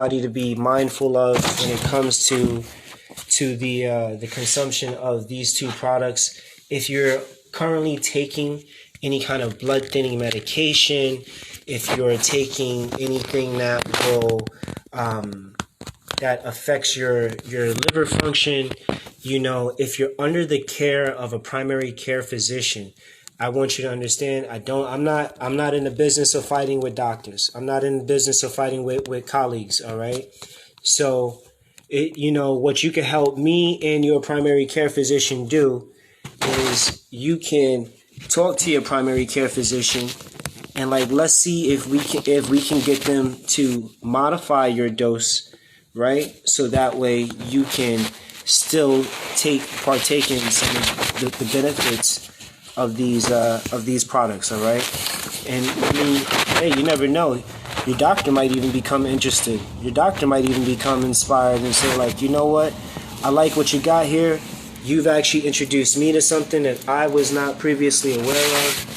To be mindful of when it comes to the consumption of these two products. If you're currently taking any kind of blood thinning medication, if you're taking anything that will that affects your liver function, if you're under the care of a primary care physician, I want you to understand, I'm not in the business of fighting with doctors. I'm not in the business of fighting with colleagues, all right? So, what you can help me and your primary care physician do is you can talk to your primary care physician and let's see if we can get them to modify your dose, right? So that way you can still partake in some of the benefits of these products, all right? And I mean, hey, you never know. Your doctor might even become interested. Your doctor might even become inspired and say, you know what? I like what you got here. You've actually introduced me to something that I was not previously aware of.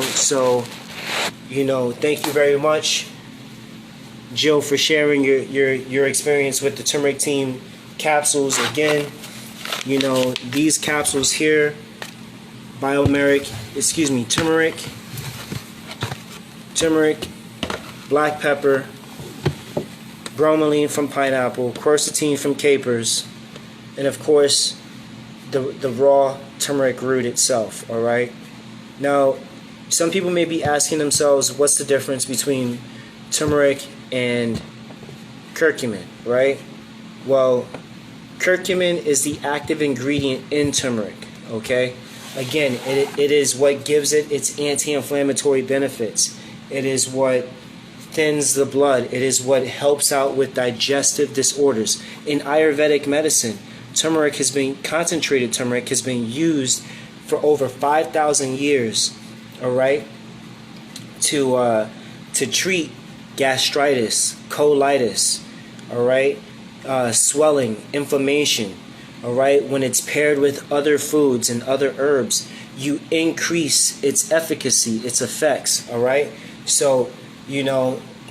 So, thank you very much, Jill, for sharing your experience with the Turmeric Team capsules. Again, these capsules here, turmeric, black pepper, bromelain from pineapple, quercetin from capers, and of course the raw turmeric root itself, all right? Now, some people may be asking themselves, what's the difference between turmeric and curcumin, right? Well, curcumin is the active ingredient in turmeric, okay? Again, it is what gives it its anti-inflammatory benefits. It is what thins the blood. It is what helps out with digestive disorders. In Ayurvedic medicine, concentrated turmeric has been used for over 5,000 years, all right, to treat gastritis, colitis, all right, swelling, inflammation, all right. When it's paired with other foods and other herbs, you increase its efficacy, its effects, all right. So,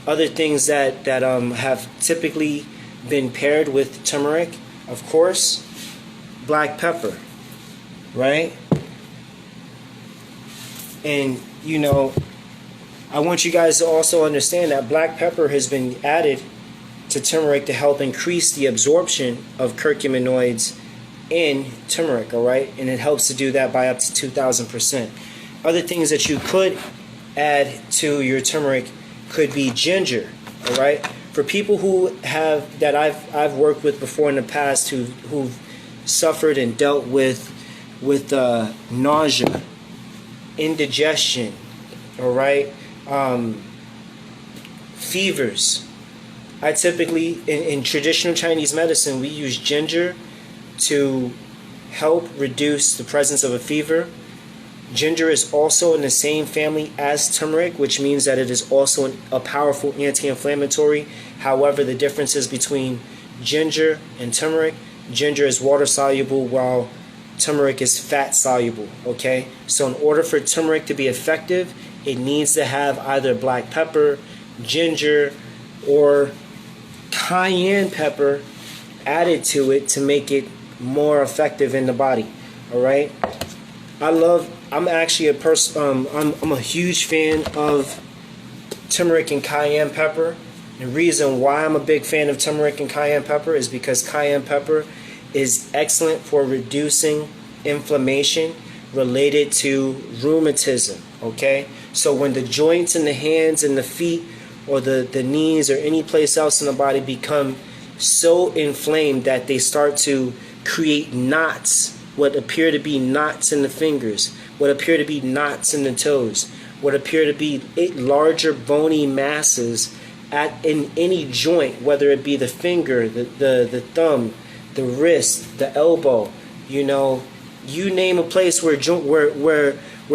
other things that have typically been paired with turmeric, of course, black pepper, right? And, I want you guys to also understand that black pepper has been added to turmeric to help increase the absorption of curcuminoids in turmeric, all right? And it helps to do that by up to 2,000%. Other things that you could add to your turmeric could be ginger, all right? For people who have, that I've worked with before in the past who've suffered and dealt with nausea, indigestion, all right, fevers. I typically, in traditional Chinese medicine, we use ginger to help reduce the presence of a fever. Ginger is also in the same family as turmeric, which means that it is also a powerful anti-inflammatory. However, the differences between ginger and turmeric, ginger is water soluble while turmeric is fat soluble, okay? So in order for turmeric to be effective, it needs to have either black pepper, ginger, or cayenne pepper added to it to make it more effective in the body, all right? I'm actually I'm a huge fan of turmeric and cayenne pepper. The reason why I'm a big fan of turmeric and cayenne pepper is because cayenne pepper is excellent for reducing inflammation related to rheumatism, okay? So when the joints in the hands and the feet or the knees or any place else in the body become so inflamed that they start to create knots, what appear to be knots in the fingers, what appear to be knots in the toes, what appear to be larger bony masses in any joint, whether it be the finger, the thumb, the wrist, the elbow, you name a place where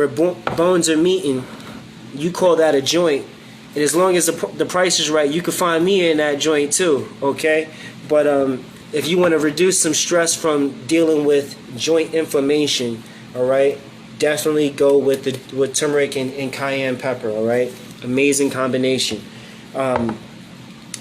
bones are meeting, you call that a joint. And as long as the price is right, you can find me in that joint too, okay? But if you want to reduce some stress from dealing with joint inflammation, all right, definitely go with turmeric and cayenne pepper, all right? Amazing combination.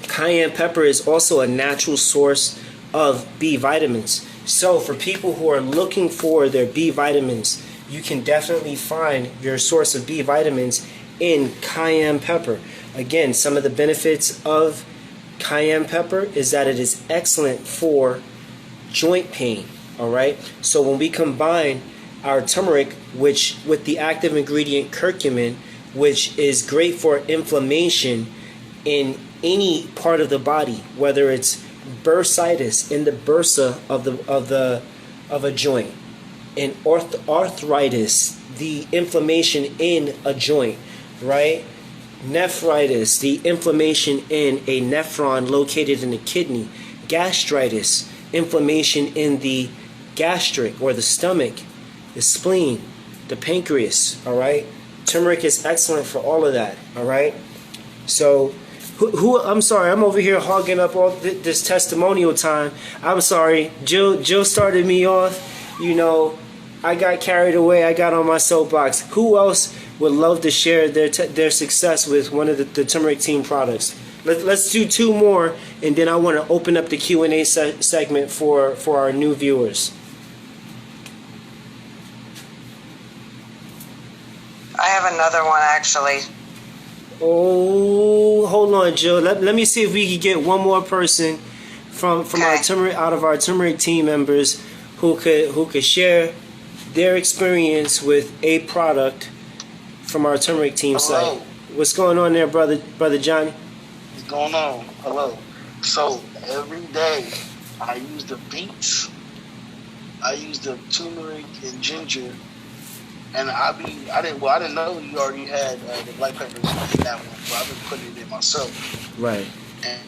cayenne pepper is also a natural source of B vitamins. So for people who are looking for their B vitamins, you can definitely find your source of B vitamins in cayenne pepper. Again, some of the benefits of cayenne pepper is that it is excellent for joint pain. All right. So when we combine our turmeric, which with the active ingredient curcumin, which is great for inflammation in any part of the body, whether it's bursitis in the bursa of a joint, and arthritis, the inflammation in a joint, right? Nephritis, the inflammation in a nephron located in the kidney. Gastritis, inflammation in the gastric or the stomach, the spleen, the pancreas, all right? Turmeric is excellent for all of that, all right? So, I'm sorry, I'm over here hogging up all this testimonial time. I'm sorry, Jill started me off. You know, I got carried away. I got on my soapbox. Who else would love to share their success with one of the Turmeric team products? Let's do two more, and then I want to open up the Q&A segment for our new viewers. I have another one, actually. Oh, hold on, Jill. Let me see if we can get one more person from Okay. our turmeric, out of our Turmeric team members, who could share their experience with a product from our Turmeric team Hello. site. What's going on there, brother Johnny? What's going on? Hello. So every day I use the beets, I use the turmeric and ginger, and I didn't know you already had the black pepper in that one, but I've been putting it in myself. Right.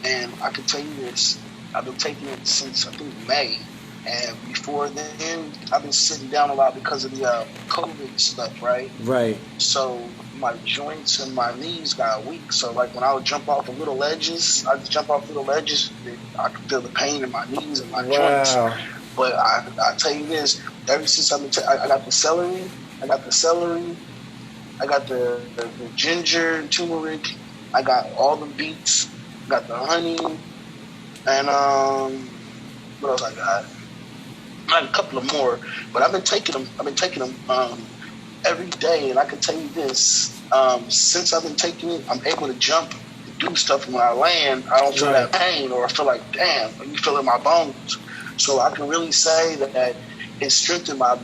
And I can tell you this, I've been taking it since I think May, and before then I've been sitting down a lot because of the COVID stuff, right? Right. So my joints and my knees got weak. So like when I would jump off the little ledges, I could feel the pain in my knees and my joints. Wow. But I tell you this, ever since I got the celery, I got the ginger, turmeric, I got all the beets, got the honey, and what else I got? I had a couple of more, but I've been taking them every day, and I can tell you this: since I've been taking it, I'm able to jump, and do stuff. And when I land, I don't feel that pain, or I feel like, damn, you feel in my bones. So I can really say that it strengthened my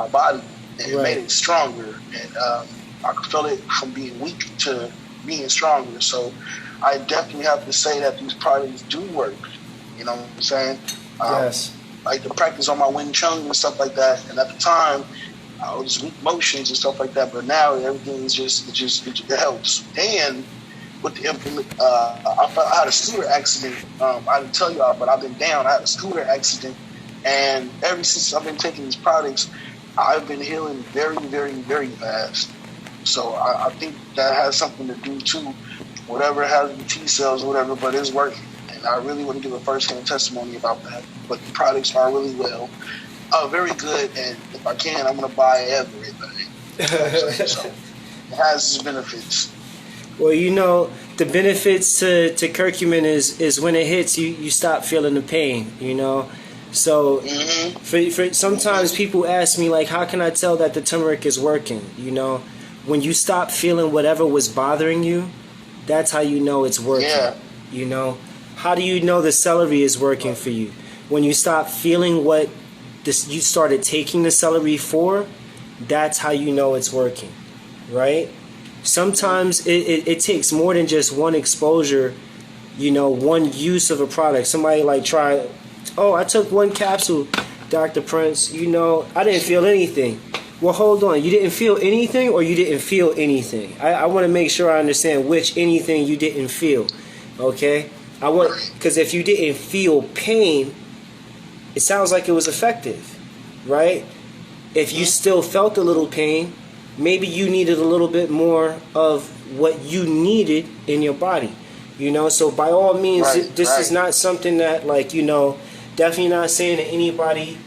body and it made it stronger. And I could feel it from being weak to being stronger. So I definitely have to say that these products do work. You know what I'm saying? Yes. Like the practice on my Wing Chun and stuff like that. And at the time, I was weak motions and stuff like that. But now everything is it helps. And with the implement, I had a scooter accident. I didn't tell y'all, but I've been down. I had a scooter accident, and ever since I've been taking these products, I've been healing very, very, very fast. So I think that has something to do too. Whatever has the T cells or whatever, but it's working. And I really want to give a first-hand testimony about that. But the products are really very good. And if I can, I'm going to buy everything. So it has its benefits. Well, you know, the benefits to curcumin is when it hits you, you stop feeling the pain, you know. So for sometimes people ask me, like, how can I tell that the turmeric is working? You know, when you stop feeling whatever was bothering you, that's how you know it's working. Yeah. You know, how do you know the celery is working for you? When you stop feeling what you started taking the celery for, that's how you know it's working, right? Sometimes it takes more than just one exposure, you know, one use of a product. Somebody like try, oh, I took one capsule, Dr. Prince, you know, I didn't feel anything. Well, hold on, you didn't feel anything or you didn't feel anything? I want to make sure I understand which anything you didn't feel, okay? Because if you didn't feel pain, it sounds like it was effective, right? If you still felt a little pain, maybe you needed a little bit more of what you needed in your body, you know. So by all means, this is not something that, like, you know, definitely not saying to anybody,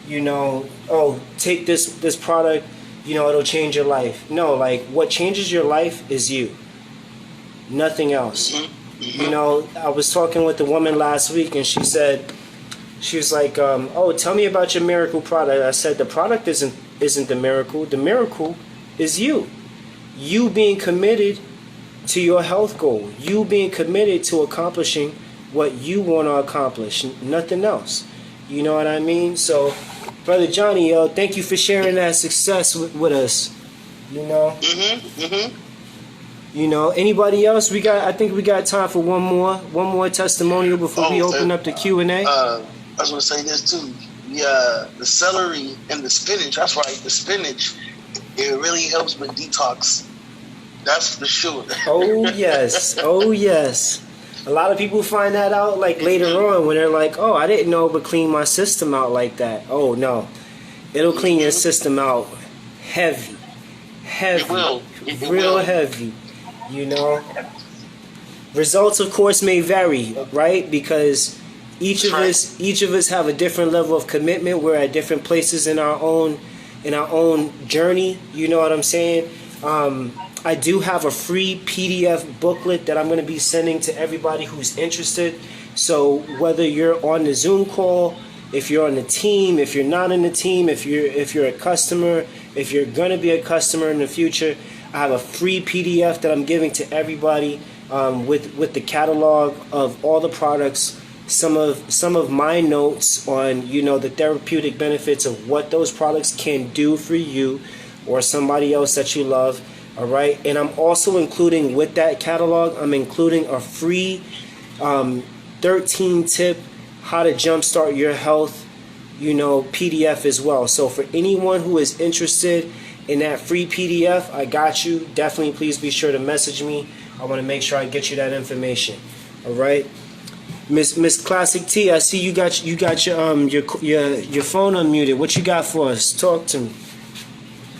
you know, oh, take this product, you know, it'll change your life. No, like, what changes your life is you, nothing else. You know, I was talking with a woman last week, and she was like, "Oh, tell me about your miracle product." I said, "The product isn't the miracle. The miracle is you. You being committed to your health goal. You being committed to accomplishing what you want to accomplish. Nothing else. You know what I mean?" So, Brother Johnny, thank you for sharing that success with us. You know. You know, anybody else? I think we got time for one more testimonial before we open up the Q&A. I was going to say this too. The celery and the spinach. That's right. The spinach, it really helps with detox. That's for sure. Oh yes, oh yes. A lot of people find that out like later on when they're like, "Oh, I didn't know it would clean my system out like that." Oh no, it'll clean your system out heavy, It will. real heavy. You know, results of course may vary, right? Because each of us have a different level of commitment. We're at different places in our own journey. You know what I'm saying? I do have a free PDF booklet that I'm going to be sending to everybody who's interested. So whether you're on the Zoom call, if you're on the team, if you're not in the team, if you're a customer, if you're going to be a customer in the future, I have a free PDF that I'm giving to everybody with the catalog of all the products, some of my notes on, you know, the therapeutic benefits of what those products can do for you or somebody else that you love. All right, and I'm also including with that catalog, I'm including a free 13 tip how to jumpstart your health, you know, PDF as well. So for anyone who is interested in that free PDF, I got you. Definitely, please be sure to message me. I want to make sure I get you that information. All right, Miss Classic T, I see you got your phone unmuted. What you got for us? Talk to me.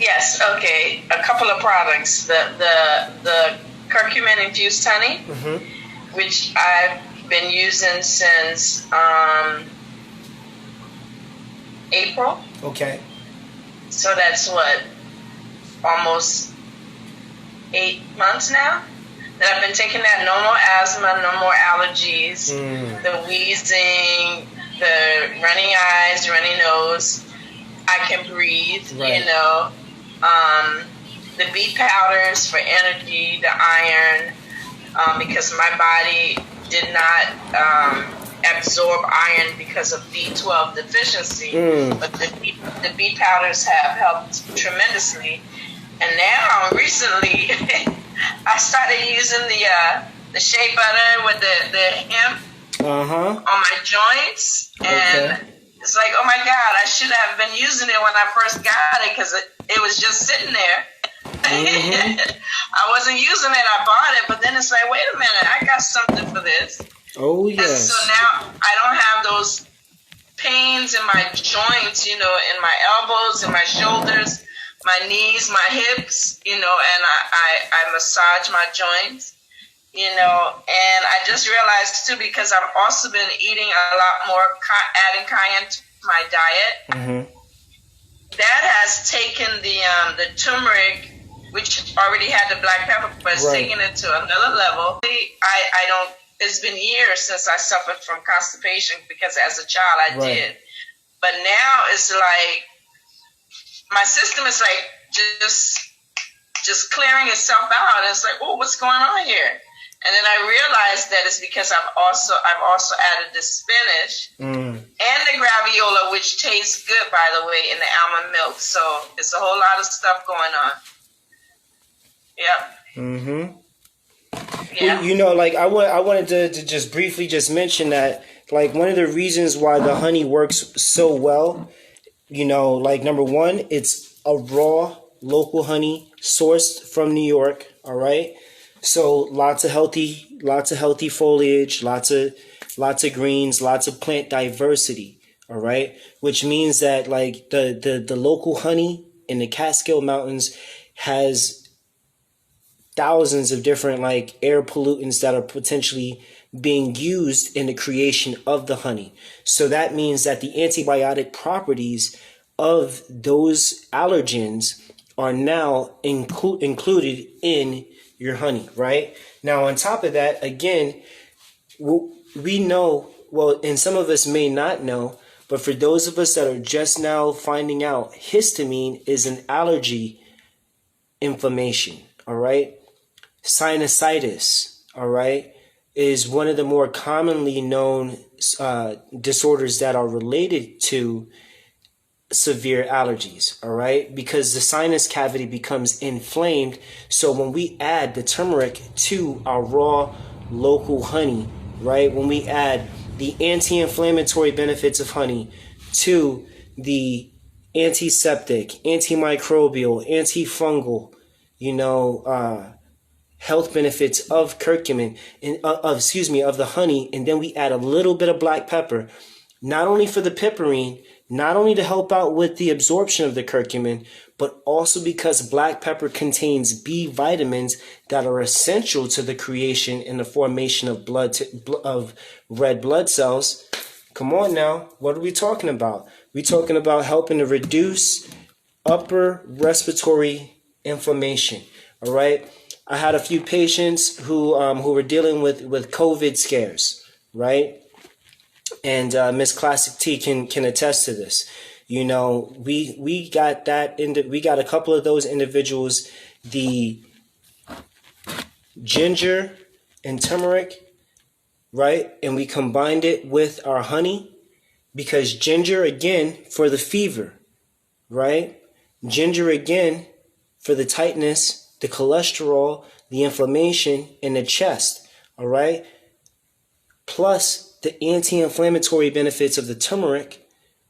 Yes, okay. A couple of products. The curcumin infused honey, which I've been using since April. Okay. So that's what, almost 8 months now that I've been taking that. No more asthma, no more allergies, the wheezing, the running eyes, runny nose. I can breathe, right. You know. The beet powders for energy, the iron, because my body did not absorb iron because of B12 deficiency. But the beet powders have helped tremendously. And now, recently, I started using the shea butter with the hemp on my joints. And it's like, oh my God, I should have been using it when I first got it because it was just sitting there. I wasn't using it, I bought it, but then it's like, wait a minute, I got something for this. Oh, yes. And so now I don't have those pains in my joints, you know, in my elbows, in my shoulders, my knees, my hips, you know, and I massage my joints. You know, and I just realized too, because I've also been eating a lot more, adding cayenne to my diet. That has taken the turmeric, which already had the black pepper, but it's taken it to another level. I don't. It's been years since I suffered from constipation because as a child I did, but now it's like my system is like just clearing itself out. And it's like, oh, what's going on here? And then I realized that it's because I've also added the spinach and the graviola, which tastes good, by the way, in the almond milk. So it's a whole lot of stuff going on. Yep. Yeah. You know, like I wanted to just briefly just mention that, like, one of the reasons why the honey works so well, you know, like, number one, it's a raw local honey sourced from New York. All right. So lots of healthy foliage, lots of greens, lots of plant diversity. All right, which means that, like, the local honey in the Catskill Mountains has thousands of different, like, air pollutants that are potentially being used in the creation of the honey. So that means that the antibiotic properties of those allergens are now included in your honey, right? Now, on top of that, again, we know, well, and some of us may not know, but for those of us that are just now finding out, histamine is an allergy inflammation, all right? Sinusitis, all right, is one of the more commonly known disorders that are related to severe allergies, all right, because the sinus cavity becomes inflamed. So when we add the turmeric to our raw local honey, right, when we add the anti-inflammatory benefits of honey to the antiseptic, antimicrobial, antifungal, health benefits of curcumin and of the honey, and then we add a little bit of black pepper, not only for the piperine, not only to help out with the absorption of the curcumin, but also because black pepper contains B vitamins that are essential to the creation and the formation of of red blood cells. Come on now, what are we talking about? We're talking about helping to reduce upper respiratory inflammation. All right. I had a few patients who were dealing with COVID scares, right? And Miss Classic T can attest to this. We got we got a couple of those individuals, the ginger and turmeric, right? And we combined it with our honey, because ginger, again, for the fever, right? Ginger, again, for the tightness, the cholesterol, the inflammation in the chest, all right? Plus the anti-inflammatory benefits of the turmeric,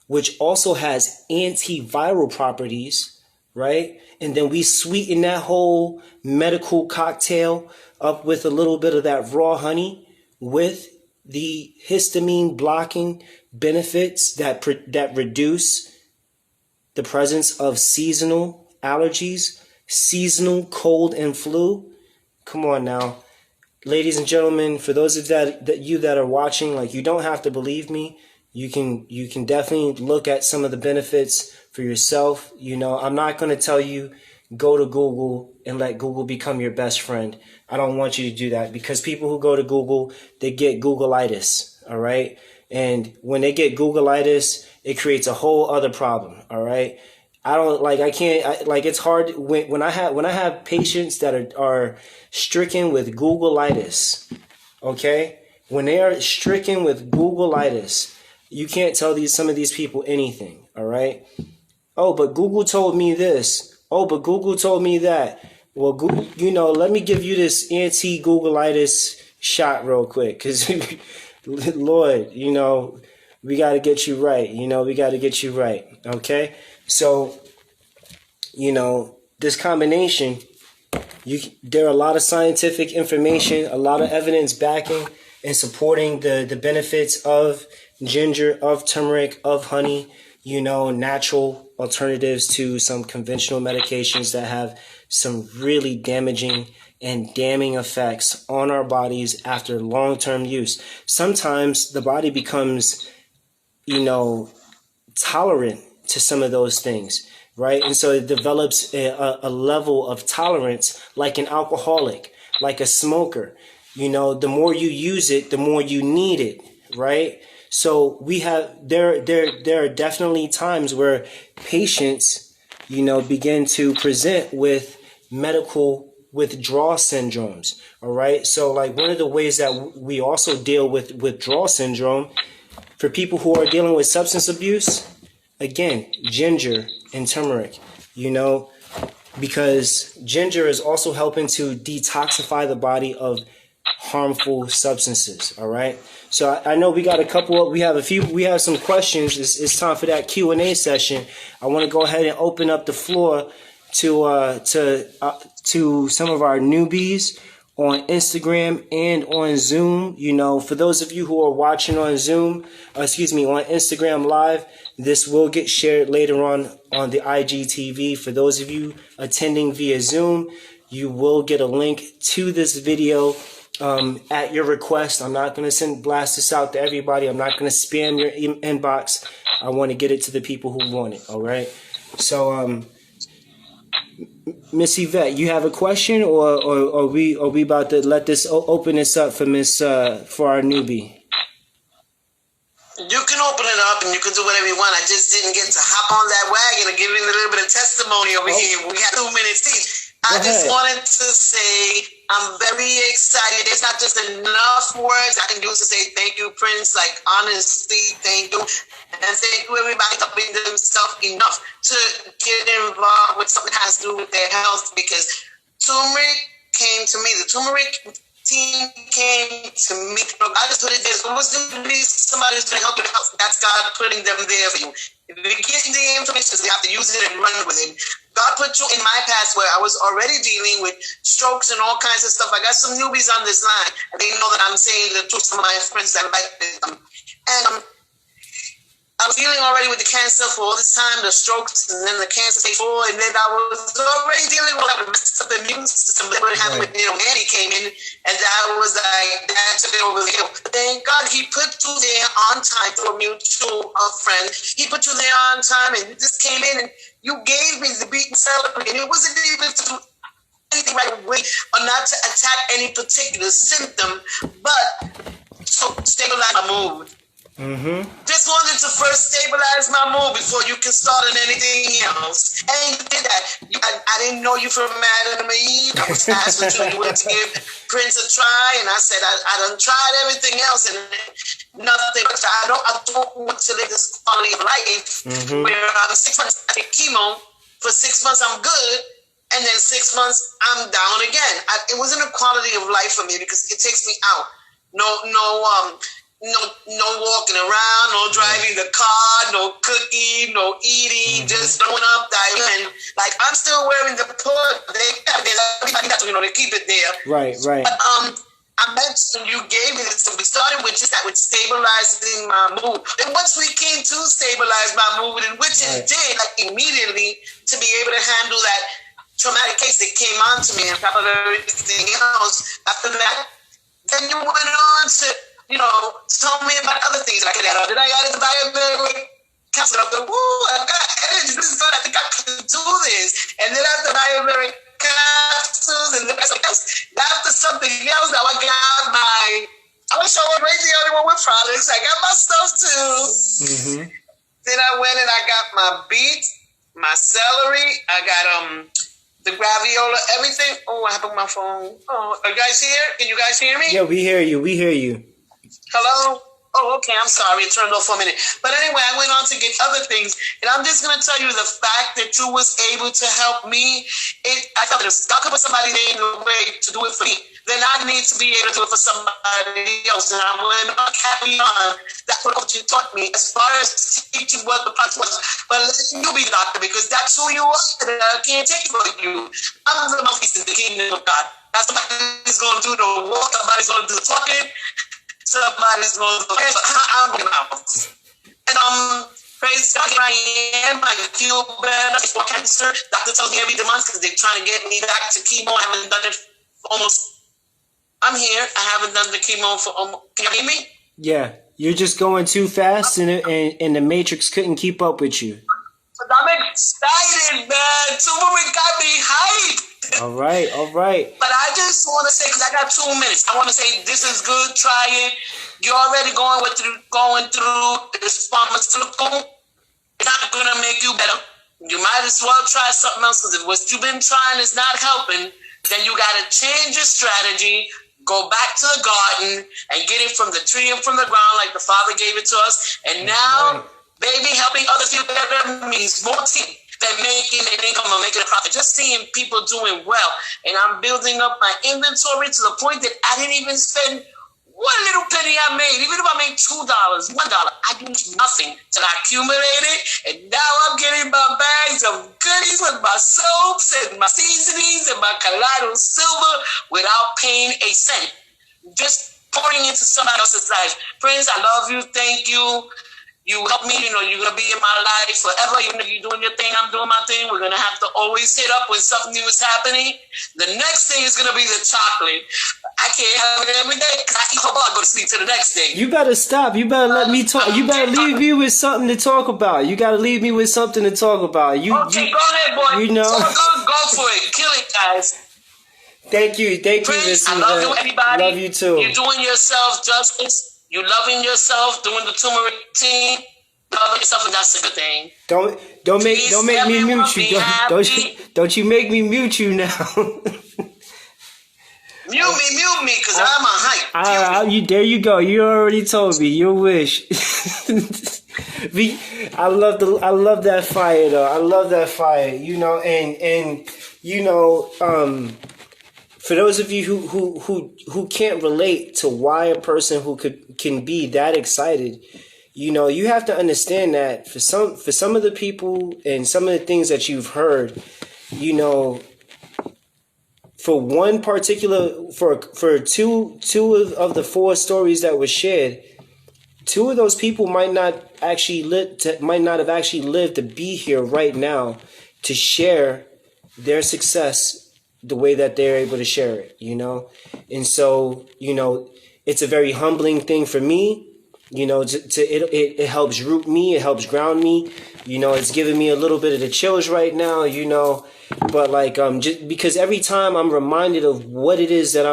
which also has antiviral properties, right? And then we sweeten that whole medical cocktail up with a little bit of that raw honey with the histamine blocking benefits that reduce the presence of seasonal allergies, seasonal cold and flu. Come on now, ladies and gentlemen, for those of you that are watching, like, you don't have to believe me. You can definitely look at some of the benefits for yourself. I'm not going to tell you go to Google and let Google become your best friend. I don't want you to do that, because people who go to Google, they get Googleitis, all right? And when they get Googleitis, it creates a whole other problem, all right? It's hard when I have patients that are stricken with Googleitis, okay? When they are stricken with Googleitis, you can't tell some of these people anything, all right? Oh, but Google told me this. Oh, but Google told me that. Well, Google, let me give you this anti-Googleitis shot real quick, because, Lord, we got to get you right. We got to get you right, okay? So, this combination, there are a lot of scientific information, a lot of evidence backing and supporting the benefits of ginger, of turmeric, of honey, natural alternatives to some conventional medications that have some really damaging and damning effects on our bodies after long-term use. Sometimes the body becomes, tolerant to some of those things, right? And so it develops a level of tolerance, like an alcoholic, like a smoker. The more you use it, the more you need it, right? So there are definitely times where patients, begin to present with medical withdrawal syndromes, all right? So, like, one of the ways that we also deal with withdrawal syndrome for people who are dealing with substance abuse, again, ginger and turmeric, because ginger is also helping to detoxify the body of harmful substances, all right? So I know we got we have some questions. It's time for that Q&A session. I want to go ahead and open up the floor to some of our newbies on Instagram and on Zoom. For those of you who are watching on Zoom, on Instagram Live, this will get shared later on the IGTV. For those of you attending via Zoom, you will get a link to this video at your request. I'm not going to blast this out to everybody. I'm not going to spam your inbox. I want to get it to the people who want it, all right? So Miss Yvette, you have a question, or we about to let this open this up for for our newbie? You can open it up and you can do whatever you want. I just didn't get to hop on that wagon and give you a little bit of testimony over here. We had 2 minutes each. I just wanted to say I'm very excited. There's not just enough words I can use to say thank you, Prince. Like, honestly, thank you. And thank you, everybody, for being themselves enough to get involved with something that has to do with their health, because Turmeric came to me. The Turmeric team came to me. I just put it there. So it was going to be somebody who's going to help you out. That's God putting them there for you. If you get the information, you have to use it and run with it. God put you in my past where I was already dealing with strokes and all kinds of stuff. I got some newbies on this line, and they know that I'm saying the truth to my friends that like them. And I was dealing already with the cancer for all this time, the strokes, and then the cancer stage 4, and then I was already dealing with the rest of the immune system that would happen when Annie came in, and that was like, that took it over the hill. Thank God he put you there on time for a mutual friend. He put you there on time, and you just came in, and you gave me the beat and celebrate, and it wasn't even to do anything right away, or not to attack any particular symptom, but to stabilize my mood. Just wanted to first stabilize my mood before you can start on anything else. And you did that. I didn't know you from Adam and Eve. I was asking you to give Prince a try, and I said I done tried everything else and nothing. I don't want to live this quality of life where I'm 6 months I take chemo, for 6 months I'm good, and then 6 months I'm down again. It wasn't a quality of life for me because it takes me out. No walking around, no driving the car, no cooking, no eating, just throwing up, dying. Like, I'm still wearing the put. They keep it there. Right. But I mentioned you gave me this, so we started with just that, with stabilizing my mood. And once we came to stabilize my mood, and which it did, like immediately, to be able to handle that traumatic case that came on to me on top of everything else. After that, then you went on to, tell me about other things like that. Did I add the diabetic counselor? I go, woo, I got energy. This is good. I think I can do this. And then after diabetic capsules and the rest of else, after something else, now I got I wish I was the only one with products. I got my stuff too. Then I went and I got my beets, my celery. I got the graviola, everything. Oh, what happened to my phone? Oh, are you guys here? Can you guys hear me? Yeah, we hear you. Hello? Oh, okay. I'm sorry. It turned off for a minute. But anyway, I went on to get other things. And I'm just going to tell you the fact that you was able to help me. I felt that if God could put somebody there in a way to do it for me, then I need to be able to do it for somebody else. And I went on carry on. That's what you taught me as far as teaching what the process was. But let you be the doctor, because that's who you are. And I can't take it from you. I'm the mouthpiece in the kingdom of God. That's somebody's going to do the work. Somebody's going to do the talking. Somebody's going to do it. I'm going out. And praise God, here I am. I feel better for cancer. Doctor tells me every month because they're trying to get me back to chemo. I haven't done it for almost. I'm here. I haven't done the chemo for almost. Can you hear me? Yeah, you're just going too fast, and the Matrix couldn't keep up with you. But I'm excited, man. Turmeric got me hyped. All right. But I just want to say, because I got 2 minutes, I want to say this is good. Try it. You're already going through this pharmaceutical. It's not going to make you better. You might as well try something else, because if what you've been trying is not helping, then you got to change your strategy. Go back to the garden and get it from the tree and from the ground like the Father gave it to us. And now, baby, helping other people better means more tea than making an income or making a profit. Just seeing people doing well. And I'm building up my inventory to the point that I didn't even spend one little penny I made. Even if I made $2, $1, I used nothing till I accumulated. And now I'm getting my bags of goodies with my soaps and my seasonings and my Colorado silver without paying a cent. Just pouring into somebody else's life. Friends, I love you. Thank you. You help me, you're going to be in my life forever. Even if you're doing your thing, I'm doing my thing. We're going to have to always hit up when something new is happening. The next thing is going to be the chocolate. I can't have it every day because I eat her bar, go to sleep till the next day. You better stop. You better let me talk. You better leave me with something to talk about. You got to leave me with something to talk about. Okay, go ahead, boy. You know. So go for it. Kill it, guys. Thank you, Prince, Miss I love you, Eva. everybody. Love you too. You're doing yourself justice. You're loving yourself, doing the turmeric routine. Loving yourself, and that's a good thing. Don't make me mute you. Don't you make me mute you now. Mute me, because I'm a hype. There you go. You already told me. Your wish. I love that fire though. I love that fire. You know, and you know, for those of you who can't relate to why a person who can be that excited, you know, you have to understand that for some of the people and some of the things that you've heard, you know, for one particular for two of the four stories that were shared, two of those people might not have actually lived to be here right now to share their success the way that they're able to share it, you know? And so, you know, it's a very humbling thing for me, you know, it helps root me, it helps ground me, you know, it's giving me a little bit of the chills right now, you know, but like, just because every time I'm reminded of what it is that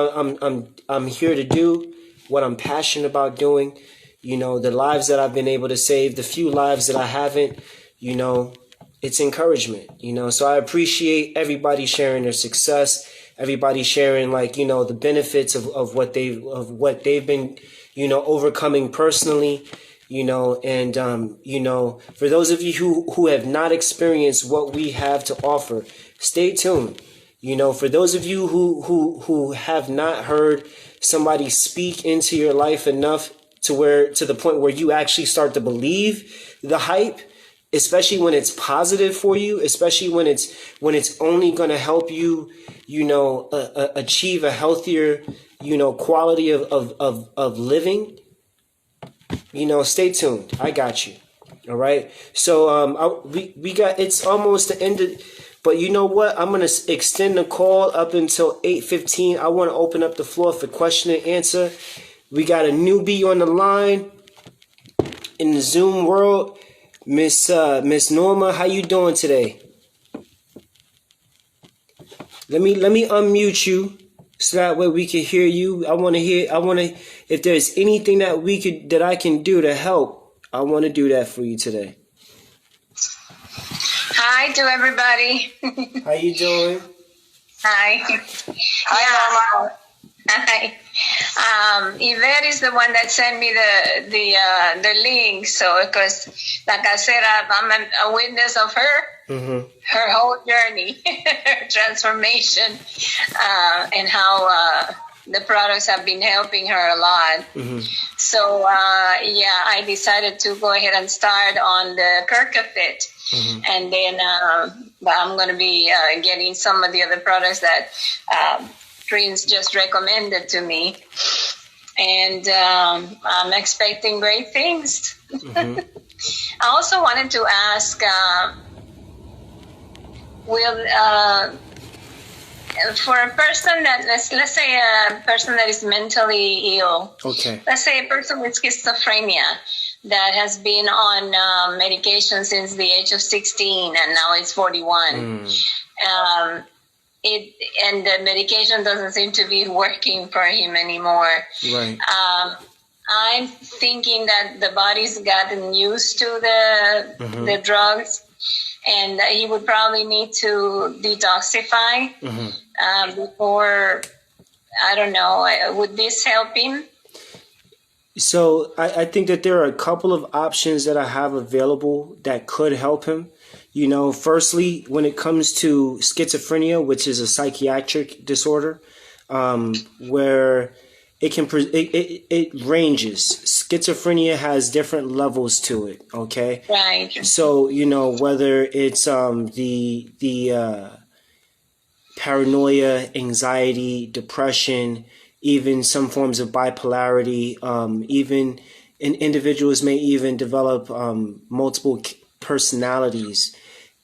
I'm here to do, what I'm passionate about doing, you know, the lives that I've been able to save, the few lives that I haven't, you know, it's encouragement, you know. So I appreciate everybody sharing their success, everybody sharing, like, you know, the benefits of what they've been, you know, overcoming personally, you know. And you know, for those of you who have not experienced what we have to offer, stay tuned. You know, for those of you who have not heard somebody speak into your life enough to the point where you actually start to believe the hype, especially when it's positive for you, especially when it's only going to help you, you know, achieve a healthier, you know, quality of living, you know, stay tuned. I got you. All right. So we got, it's almost the end of, but you know what? I'm going to extend the call up until 8:15. I want to open up the floor for question and answer. We got a newbie on the line in the Zoom world. Miss Norma, how you doing today? Let me unmute you so that way we can hear you. I want to if there's anything that I can do to help, I want to do that for you today. Hi to everybody. How you doing? Hi. Hi, Hi. Yvette is the one that sent me the link. So, because, like I said, I'm a witness of her whole journey, her transformation, and how the products have been helping her a lot. So, I decided to go ahead and start on the Kirkafit. And then I'm going to be getting some of the other products that Prince just recommended to me. And I'm expecting great things. I also wanted to ask, for a person that, let's say a person that is mentally ill, okay, let's say a person with schizophrenia that has been on medication since the age of 16 and now it's 41. And the medication doesn't seem to be working for him anymore. Right. I'm thinking that the body's gotten used to the drugs, and he would probably need to detoxify before. I don't know. Would this help him? So I think that there are a couple of options that I have available that could help him. You know, firstly, when it comes to schizophrenia, which is a psychiatric disorder, where it ranges. Schizophrenia has different levels to it. Okay. Right. So, you know, whether it's the paranoia, anxiety, depression, even some forms of bipolarity, even individuals may even develop multiple personalities.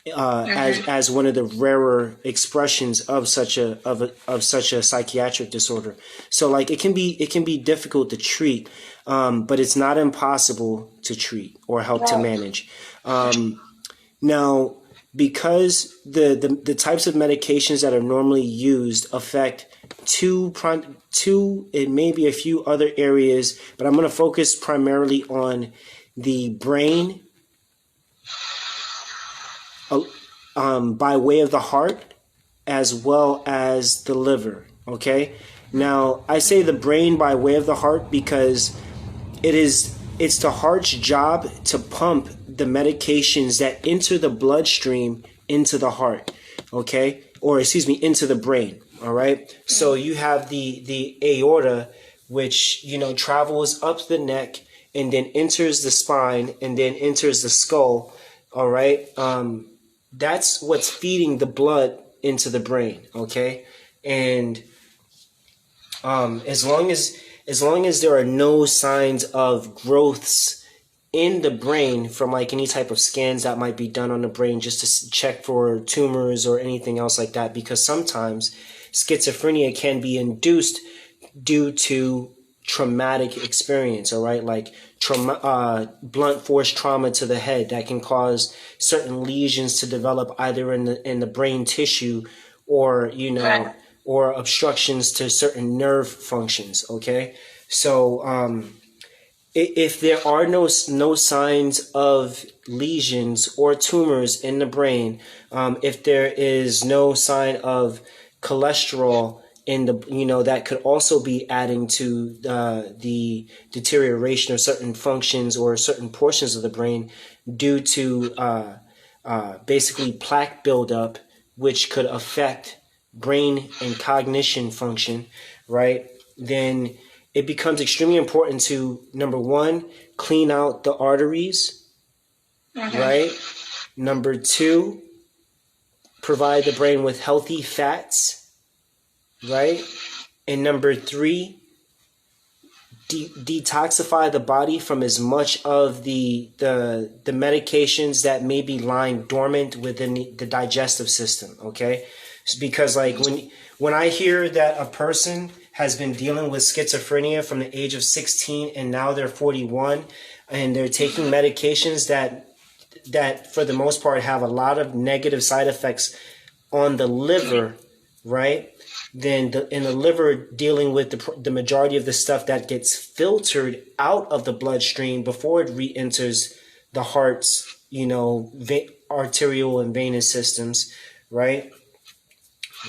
as one of the rarer expressions of such a psychiatric disorder. So like it can be difficult to treat, but it's not impossible to treat or help to manage. Now, because the types of medications that are normally used affect two, it may be a few other areas, but I'm going to focus primarily on the brain, by way of the heart, as well as the liver. Okay. Now, I say the brain by way of the heart because it's the heart's job to pump the medications that enter the bloodstream into the heart. Okay. Or excuse me, into the brain. All right. So you have the aorta, which, travels up the neck and then enters the spine and then enters the skull. All right. That's what's feeding the blood into the brain. Okay. And as long as there are no signs of growths in the brain from like any type of scans that might be done on the brain just to check for tumors or anything else like that, because sometimes schizophrenia can be induced due to traumatic experience, all right, like blunt force trauma to the head that can cause certain lesions to develop either in the brain tissue or or obstructions to certain nerve functions. Okay, so if there are no signs of lesions or tumors in the brain, if there is no sign of cholesterol in the, that could also be adding to the deterioration of certain functions or certain portions of the brain due to basically plaque buildup, which could affect brain and cognition function, right? Then it becomes extremely important to, number one, clean out the arteries, right? Number two, provide the brain with healthy fats, right? And number three, detoxify the body from as much of the medications that may be lying dormant within the digestive system, okay? Because like when I hear that a person has been dealing with schizophrenia from the age of 16 and now they're 41 and they're taking medications that for the most part have a lot of negative side effects on the liver, right? Then in the liver dealing with the majority of the stuff that gets filtered out of the bloodstream before it re-enters the heart's, arterial and venous systems, right?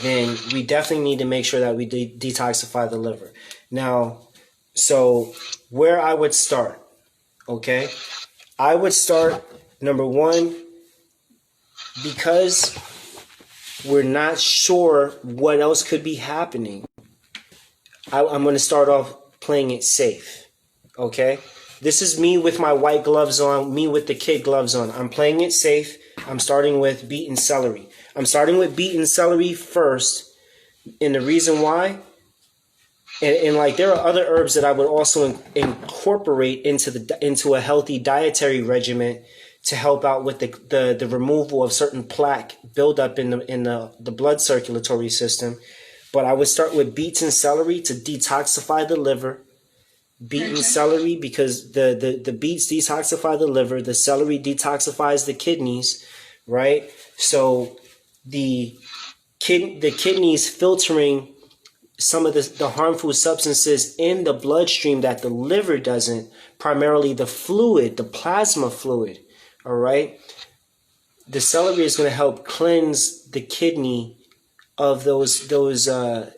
Then we definitely need to make sure that we detoxify the liver. Now, so where I would start, okay? I would start, number one, because we're not sure what else could be happening. I'm going to start off playing it safe, okay? This is me with my white gloves on, me with the kid gloves on. I'm playing it safe. I'm starting with beet and celery. I'm starting with beet and celery first, and the reason why, and like there are other herbs that I would also incorporate into a healthy dietary regimen to help out with the removal of certain plaque buildup in the blood circulatory system. But I would start with beets and celery to detoxify the liver. Beet and celery because the beets detoxify the liver, the celery detoxifies the kidneys, right? So the kidneys filtering some of the harmful substances in the bloodstream that the liver doesn't, primarily the fluid, the plasma fluid, all right? The celery is going to help cleanse the kidney of those fluids or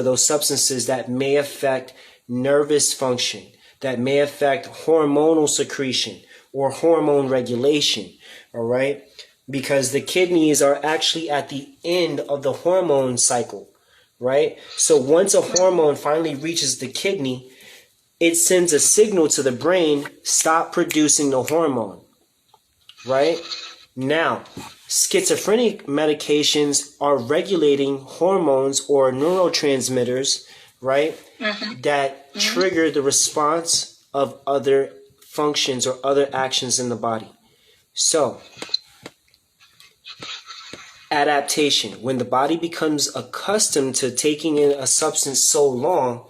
those substances that may affect nervous function, that may affect hormonal secretion or hormone regulation, all right? Because the kidneys are actually at the end of the hormone cycle, right? So once a hormone finally reaches the kidney, it sends a signal to the brain, stop producing the hormone, right? Now, schizophrenic medications are regulating hormones or neurotransmitters, right? That trigger the response of other functions or other actions in the body. So, adaptation. When the body becomes accustomed to taking in a substance so long,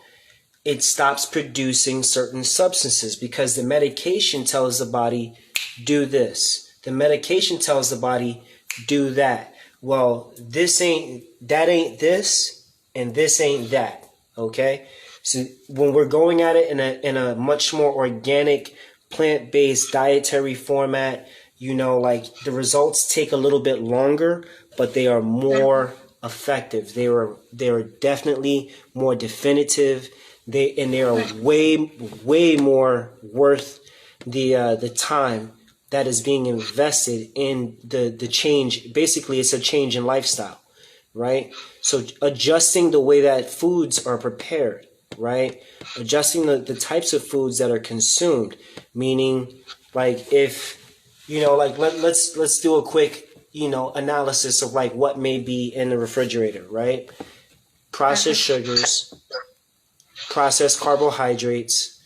it stops producing certain substances because the medication tells the body, do this. The medication tells the body, do that. Well, that ain't this, and this ain't that. Okay? So when we're going at it in a much more organic, plant-based dietary format, like the results take a little bit longer, but they are more effective. They are definitely more definitive. They are way more worth the time that is being invested in the change. Basically, it's a change in lifestyle, right? So adjusting the way that foods are prepared, right? Adjusting the types of foods that are consumed, meaning like if, let's do a quick, analysis of like what may be in the refrigerator, right? Processed sugars, processed carbohydrates,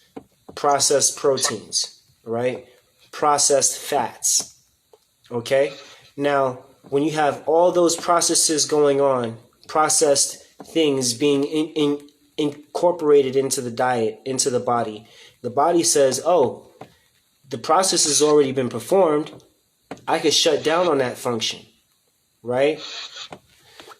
processed proteins, right? Processed fats, okay? Now, when you have all those processes going on, processed things being incorporated into the diet, into the body says, oh, the process has already been performed. I could shut down on that function, right?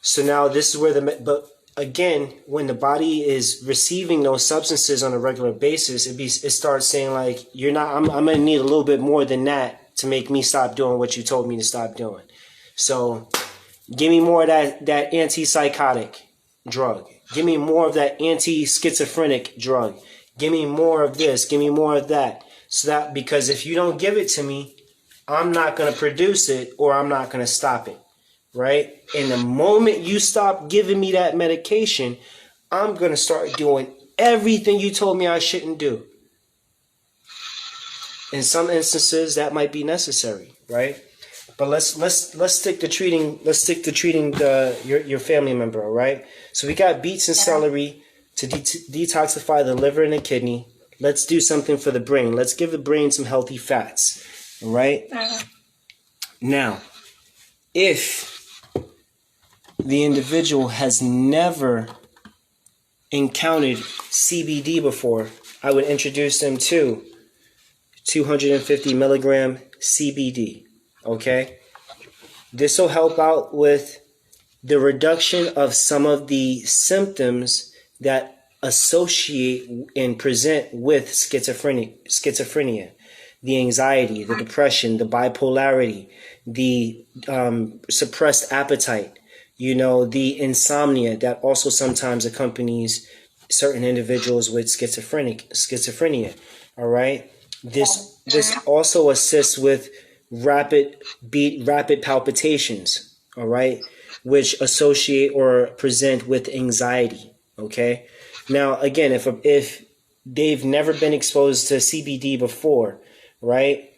So now this is where but again, when the body is receiving those substances on a regular basis, it starts saying like, I'm gonna need a little bit more than that to make me stop doing what you told me to stop doing. So give me more of that antipsychotic drug. Give me more of that anti-schizophrenic drug. Give me more of this. Give me more of that. So that, because if you don't give it to me, I'm not going to produce it, or I'm not going to stop it, right? And the moment you stop giving me that medication, I'm going to start doing everything you told me I shouldn't do. In some instances, that might be necessary, right? But let's stick to treating your family member, all right? So we got beets and celery to detoxify the liver and the kidney. Let's do something for the brain. Let's give the brain some healthy fats, all right? Now, if the individual has never encountered CBD before, I would introduce them to 250 milligram CBD, okay? This will help out with the reduction of some of the symptoms that associate and present with schizophrenia, the anxiety, the depression, the bipolarity, the suppressed appetite, the insomnia that also sometimes accompanies certain individuals with schizophrenia. All right. This also assists with rapid palpitations. All right, which associate or present with anxiety. Okay. Now, again, if they've never been exposed to CBD before, right?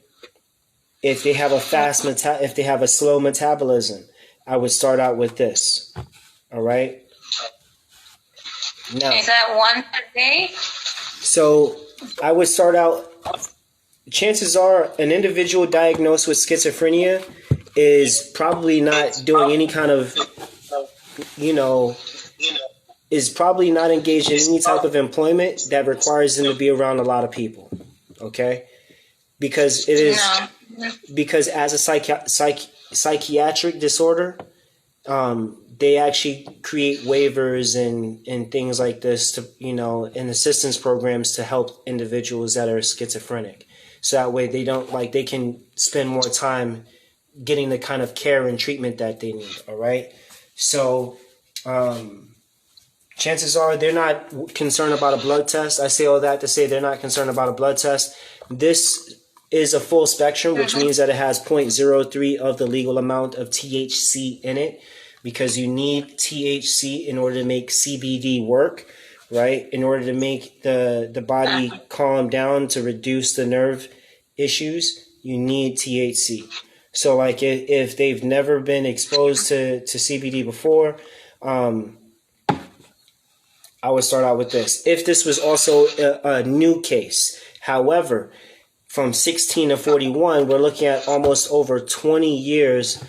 If they have if they have a slow metabolism, I would start out with this. All right. Now, is that one per day? So I would start out. Chances are, an individual diagnosed with schizophrenia is probably not doing any kind of, is probably not engaged in any type of employment that requires them to be around a lot of people. Okay? Because it is, because as a psychiatric disorder, they actually create waivers and things like this to, and assistance programs to help individuals that are schizophrenic. So that way they can spend more time getting the kind of care and treatment that they need. All right. So, chances are they're not concerned about a blood test. I say all that to say they're not concerned about a blood test. This is a full spectrum, which means that it has 0.03 of the legal amount of THC in it, because you need THC in order to make CBD work, right? In order to make the body calm down, to reduce the nerve issues, you need THC. So like if they've never been exposed to CBD before, I would start out with this. If this was also a new case, however, from 16 to 41, we're looking at almost over 20 years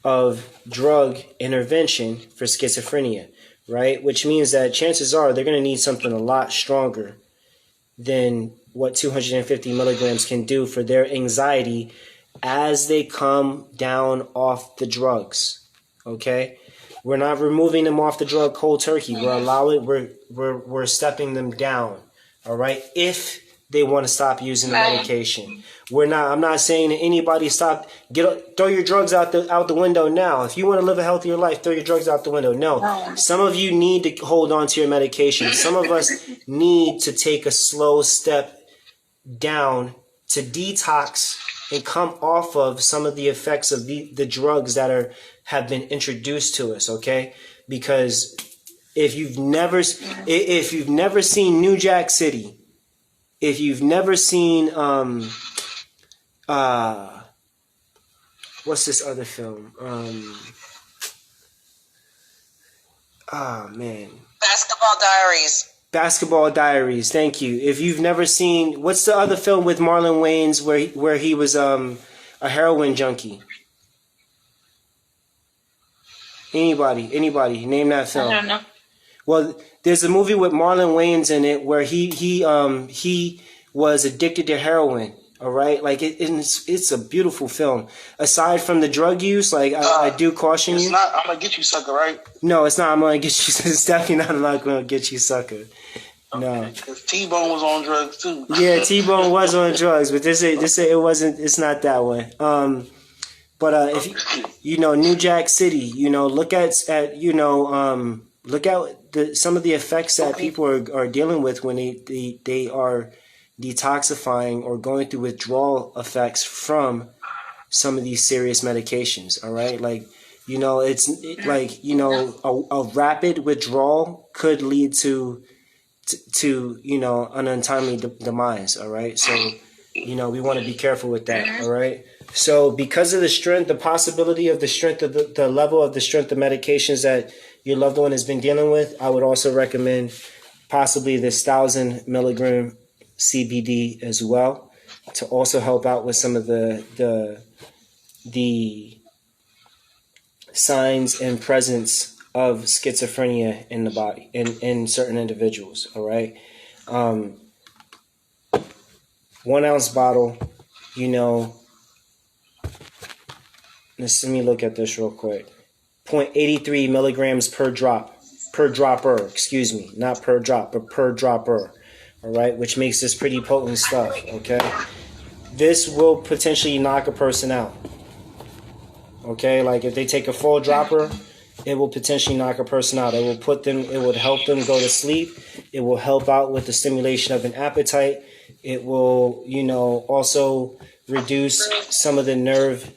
of drug intervention for schizophrenia, right? Which means that chances are they're going to need something a lot stronger than what 250 milligrams can do for their anxiety as they come down off the drugs. Okay? We're not removing them off the drug cold turkey. We're stepping them down. All right? If they want to stop using the medication. I'm not saying that anybody throw your drugs out the window now. If you want to live a healthier life, throw your drugs out the window. No. Some of you need to hold on to your medication. Some of us need to take a slow step down to detox and come off of some of the effects of the drugs that have been introduced to us, okay? Because if you've never seen New Jack City, if you've never seen what's this other film? Basketball Diaries. Thank you. If you've never seen, what's the other film with Marlon Wayans where he was a heroin junkie? Anybody name that film? I don't know. Well, there's a movie with Marlon Wayans in it where he was addicted to heroin. All right, like it's a beautiful film. Aside from the drug use, like I do caution you. It's not I'm Gonna Get You, Sucker, right? No, it's not I'm Gonna Get You. It's definitely not I'm Not Gonna Get You, Sucker. No. Because T-Bone was on drugs too. Yeah, T-Bone was on drugs, but it wasn't. It's not that one. But if New Jack City, look at some of the effects that people are dealing with when they are detoxifying or going through withdrawal effects from some of these serious medications. All right, a rapid withdrawal could lead to an untimely demise. All right, so we want to be careful with that. All right. So because of the possibility of the strength of the level of the strength of medications that your loved one has been dealing with, I would also recommend possibly this 1,000 milligram CBD as well to also help out with some of the signs and presence of schizophrenia in the body in certain individuals. All right. 1 ounce bottle, let me look at this real quick. 0.83 milligrams per dropper, excuse me, not per drop, but per dropper. All right, which makes this pretty potent stuff. Okay, this will potentially knock a person out. Okay, like if they take a full dropper, it will potentially knock a person out. It would help them go to sleep. It will help out with the stimulation of an appetite. It will, also reduce some of the nerve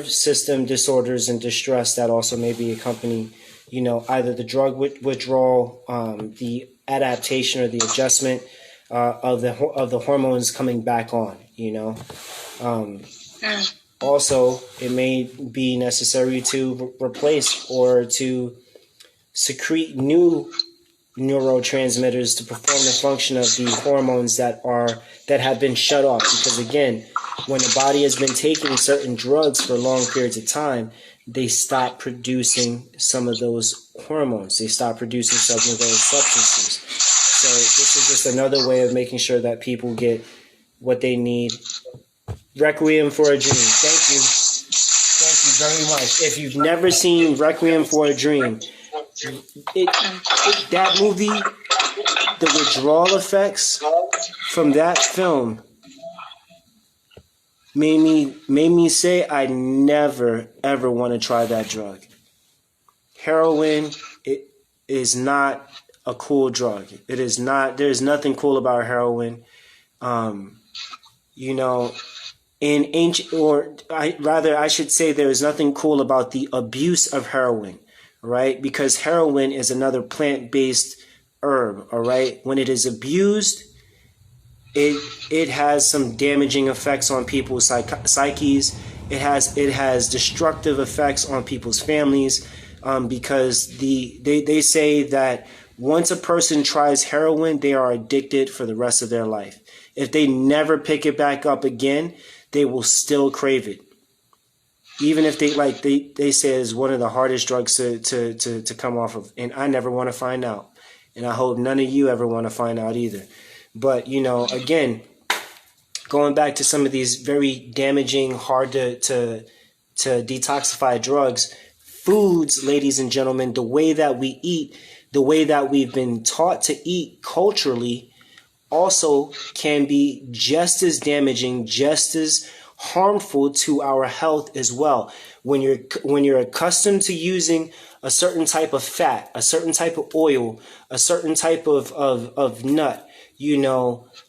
system disorders and distress that also may be accompany, either the drug withdrawal, the adaptation or the adjustment of the hormones coming back on. Also, it may be necessary to replace or to secrete new neurotransmitters to perform the function of the hormones that have been shut off. Because again, when the body has been taking certain drugs for long periods of time, they stop producing some of those hormones. They stop producing some of those substances. So this is just another way of making sure that people get what they need. Requiem for a Dream. Thank you very much. If you've never seen Requiem for a Dream, that movie, the withdrawal effects from that film made me say I never ever want to try that drug. Heroin, it is not a cool drug. It is not. There's nothing cool about heroin. In ancient, I should say, there is nothing cool about the abuse of heroin. Right? Because heroin is another plant-based herb, all right? When it is abused, it has some damaging effects on people's psyches. It has destructive effects on people's families, because they say that Once a person tries heroin, they are addicted for the rest of their life. If they never pick it back up again, they will still crave it. Even if they say it's one of the hardest drugs to come off of. And I never want to find out. And I hope none of you ever want to find out either. But, again, going back to some of these very damaging, hard to detoxify drugs, foods, ladies and gentlemen, the way that we eat, the way that we've been taught to eat culturally, also can be just as damaging, just as harmful to our health as well. When you're accustomed to using a certain type of fat, a certain type of oil, a certain type of nut,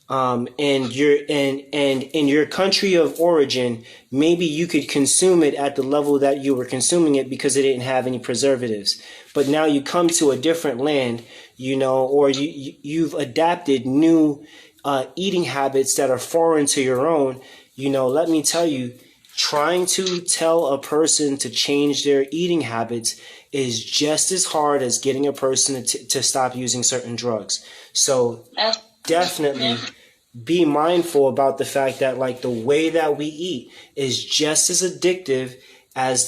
and in your country of origin, maybe you could consume it at the level that you were consuming it because it didn't have any preservatives. But now you come to a different land, or you've adapted new eating habits that are foreign to your own. Let me tell you, trying to tell a person to change their eating habits is just as hard as getting a person to stop using certain drugs. So definitely be mindful about the fact that the way that we eat is just as addictive as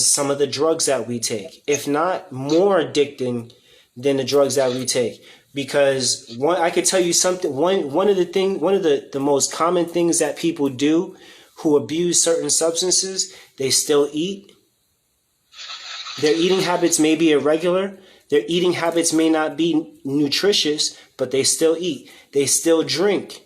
some of the drugs that we take, if not more addicting than the drugs that we take. Because I could tell you something. One of the most common things that people do who abuse certain substances, they still eat. Their eating habits may be irregular. Their eating habits may not be nutritious, but they still eat. They still drink.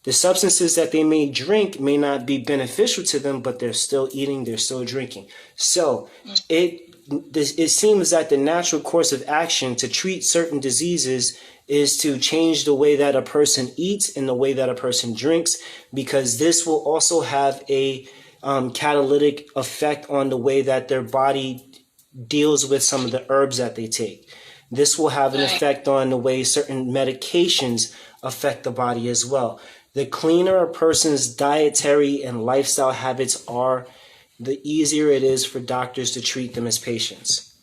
The substances that they may drink may not be beneficial to them, but they're still eating, they're still drinking. So it seems that the natural course of action to treat certain diseases is to change the way that a person eats and the way that a person drinks, because this will also have a catalytic effect on the way that their body deals with some of the herbs that they take. This will have an effect on the way certain medications affect the body as well. The cleaner a person's dietary and lifestyle habits are, the easier it is for doctors to treat them as patients,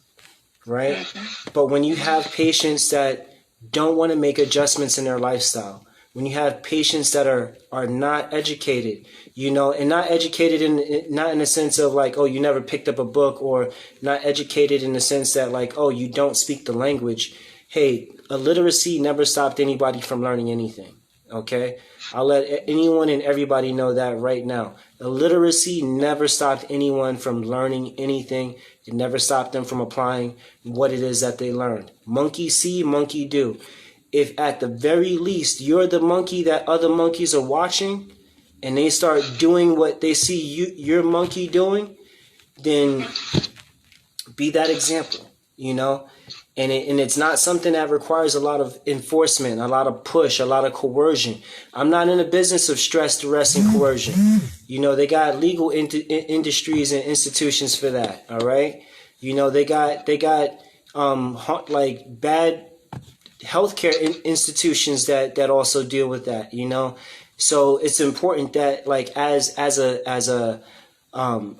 right? Mm-hmm. But when you have patients that don't want to make adjustments in their lifestyle, when you have patients that are not educated, and not educated not in the sense of you never picked up a book, or not educated in the sense that you don't speak the language. Hey, illiteracy never stopped anybody from learning anything, okay? I'll let anyone and everybody know that right now. Illiteracy never stopped anyone from learning anything. It never stopped them from applying what it is that they learned. Monkey see, monkey do. If at the very least you're the monkey that other monkeys are watching, and they start doing what they see your monkey doing, then be that example, And it's not something that requires a lot of enforcement, a lot of push, a lot of coercion. I'm not in the business of stress, duress, and coercion. They got legal industries and institutions for that. All right. They got bad healthcare institutions that also deal with that. So it's important that as a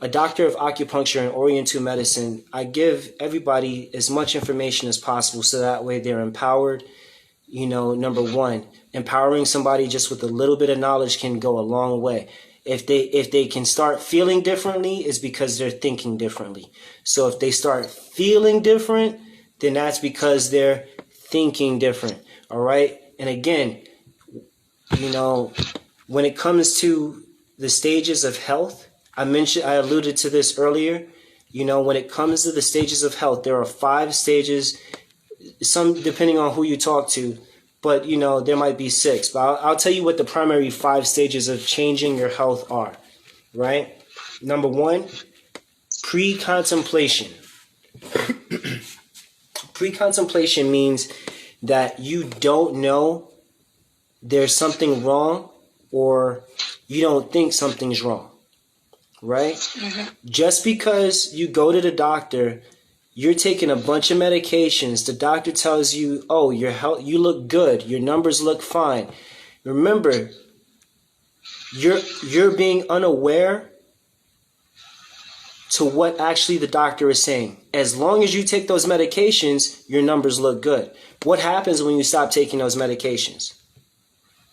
doctor of acupuncture and Oriental medicine, I give everybody as much information as possible so that way they're empowered. Number one, empowering somebody just with a little bit of knowledge can go a long way. If they can start feeling differently, it's because they're thinking differently. So if they start feeling different, then that's because they're thinking different. All right. And again, when it comes to the stages of health, I alluded to this earlier. When it comes to the stages of health, there are 5 stages, some depending on who you talk to, but there might be 6. But I'll tell you what the primary 5 stages of changing your health are, right? Number 1, pre-contemplation. Pre-contemplation means that you don't know there's something wrong, or you don't think something's wrong. Right? Mm-hmm. Just because you go to the doctor, you're taking a bunch of medications. The doctor tells you, "Oh, you look good. Your numbers look fine." Remember, you're being unaware to what actually the doctor is saying. As long as you take those medications, your numbers look good. What happens when you stop taking those medications?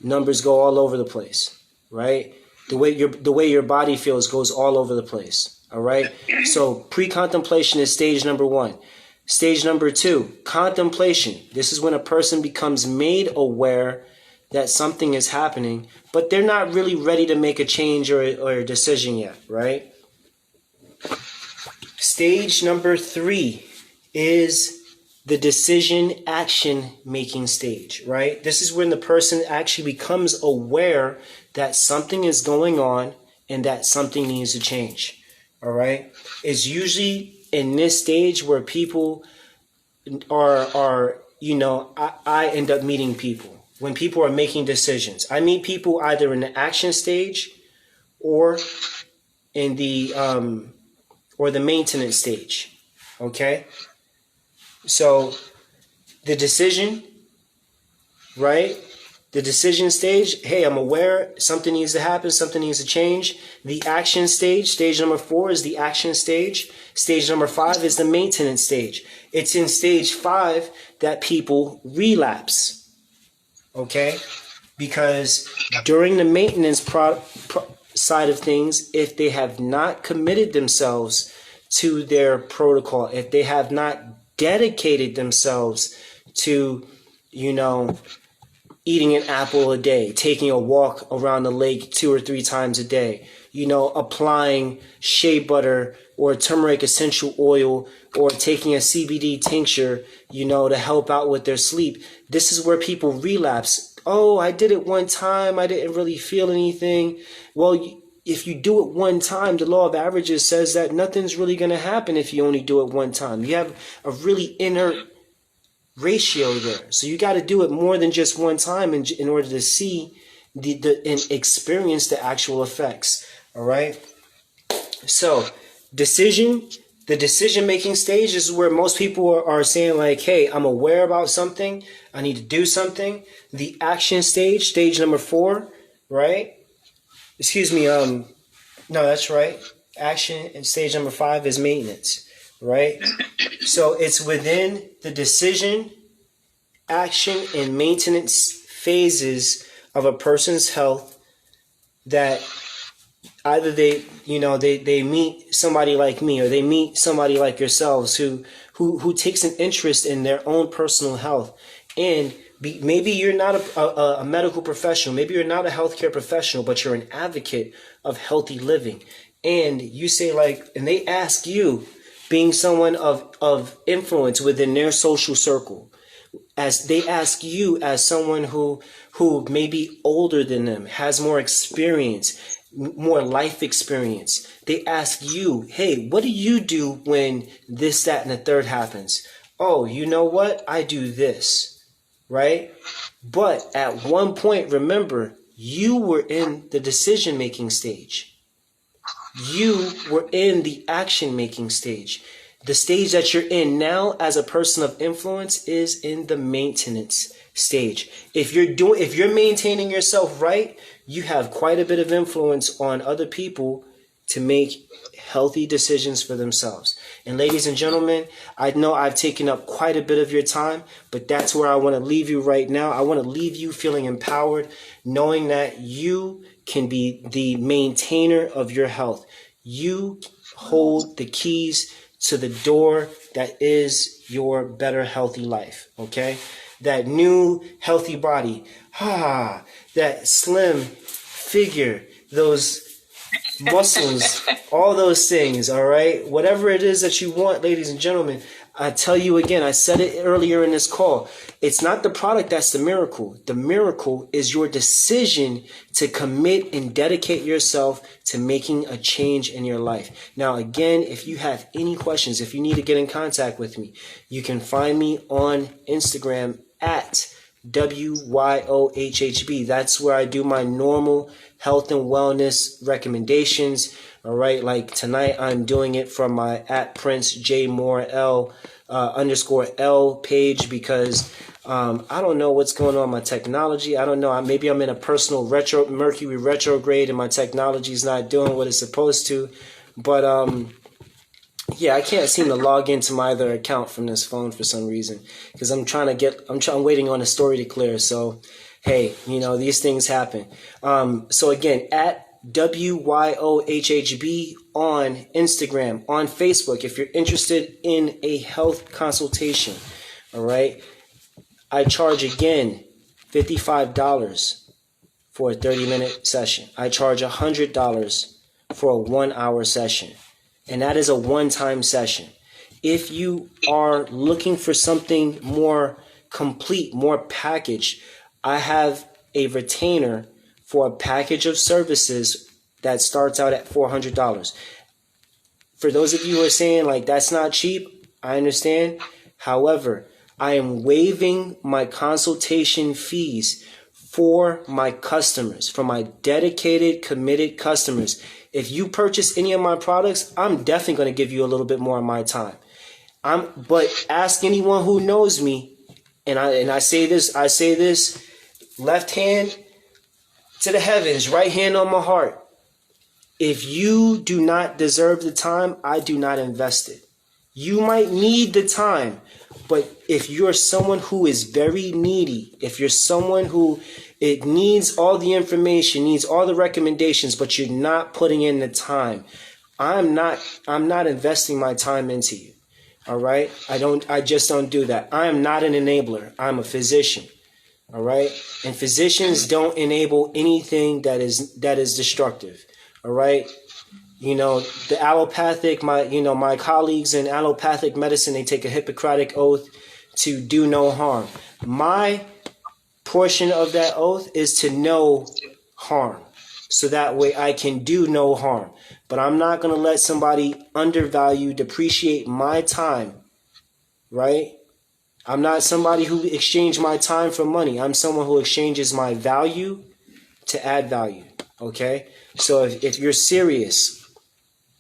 Numbers go all over the place, right? The way your body feels goes all over the place, all right? So pre-contemplation is stage number 1. Stage number 2, contemplation. This is when a person becomes made aware that something is happening, but they're not really ready to make a change or a decision yet, right? Stage number 3 is the decision action making stage, right? This is when the person actually becomes aware that something is going on and that something needs to change, all right? It's usually in this stage where people are I end up meeting people. When people are making decisions, I meet people either in the action stage or in the maintenance stage. Okay, so the decision, right? The decision stage. Hey, I'm aware something needs to happen, something needs to change. The action stage, stage number 4, is the action stage. Stage number 5 is the maintenance stage. It's in stage 5 that people relapse. Okay, because during the maintenance side of things, if they have not committed themselves to their protocol, if they have not dedicated themselves to, eating an apple a day, taking a walk around the lake 2 or 3 times a day, applying shea butter or turmeric essential oil or taking a CBD tincture, to help out with their sleep. This is where people relapse. Oh, I did it one time. I didn't really feel anything. Well, if you do it one time, the law of averages says that nothing's really going to happen if you only do it one time. You have a really inert ratio there. So you got to do it more than just one time in order to see and experience the actual effects. All right. So the decision-making stage is where most people are saying like, hey, I'm aware about something. I need to do something. The action stage, stage number 4, right? Excuse me. No, that's right. Action and stage number 5 is maintenance, right? So it's within the decision, action, and maintenance phases of a person's health that either they meet somebody like me or they meet somebody like yourselves who takes an interest in their own personal health. And maybe you're not a medical professional, maybe you're not a healthcare professional, but you're an advocate of healthy living. And you say and they ask you, being someone of influence within their social circle, as they ask you as someone who may be older than them, has more experience, more life experience. They ask you, hey, what do you do when this, that, and the third happens? Oh, you know what? I do this, right? But at one point, remember, you were in the decision-making stage. You were in the action-making stage. The stage that you're in now as a person of influence is in the maintenance stage. If you're maintaining yourself right, you have quite a bit of influence on other people to make healthy decisions for themselves. And ladies and gentlemen, I know I've taken up quite a bit of your time, but that's where I want to leave you right now. I want to leave you feeling empowered, knowing that you can be the maintainer of your health. You hold the keys to the door that is your better healthy life, okay? That new healthy body, that slim figure, those muscles, all those things, all right? Whatever it is that you want, ladies and gentlemen, I tell you again, I said it earlier in this call, it's not the product that's the miracle. The miracle is your decision to commit and dedicate yourself to making a change in your life. Now, again, if you have any questions, if you need to get in contact with me, you can find me on Instagram at WYOHHB. That's where I do my normal health and wellness recommendations. All right, like tonight I'm doing it from my at Prince J Moore L _L page because I don't know what's going on with my technology. I don't know. Maybe I'm in a personal Mercury retrograde and my technology is not doing what it's supposed to. But Yeah, I can't seem to log into my other account from this phone for some reason because I'm waiting on a story to clear. So, hey, these things happen. So again, at WYOHHB on Instagram, on Facebook, if you're interested in a health consultation, all right, I charge again $55 for a 30-minute session. I charge $100 for a 1-hour session. And that is a one-time session. If you are looking for something more complete, more packaged, I have a retainer for a package of services that starts out at $400. For those of you who are saying, like, that's not cheap, I understand. However, I am waiving my consultation fees for my customers, for my dedicated, committed customers. If you purchase any of my products, I'm definitely going to give you a little bit more of my time. But ask anyone who knows me, and I say this left hand to the heavens, right hand on my heart. If you do not deserve the time, I do not invest it. You might need the time, but if you're someone who is very needy, if you're someone who it needs all the information, needs all the recommendations, but you're not putting in the time, I'm not investing my time into you. All right? I just don't do that. I am not an enabler. I'm a physician. All right? And physicians don't enable anything that is destructive. All right? The allopathic, my colleagues in allopathic medicine, they take a Hippocratic oath to do no harm. My portion of that oath is to no harm. So that way I can do no harm. But I'm not going to let somebody undervalue, depreciate my time, right? I'm not somebody who exchanges my time for money. I'm someone who exchanges my value to add value, okay? So if you're serious,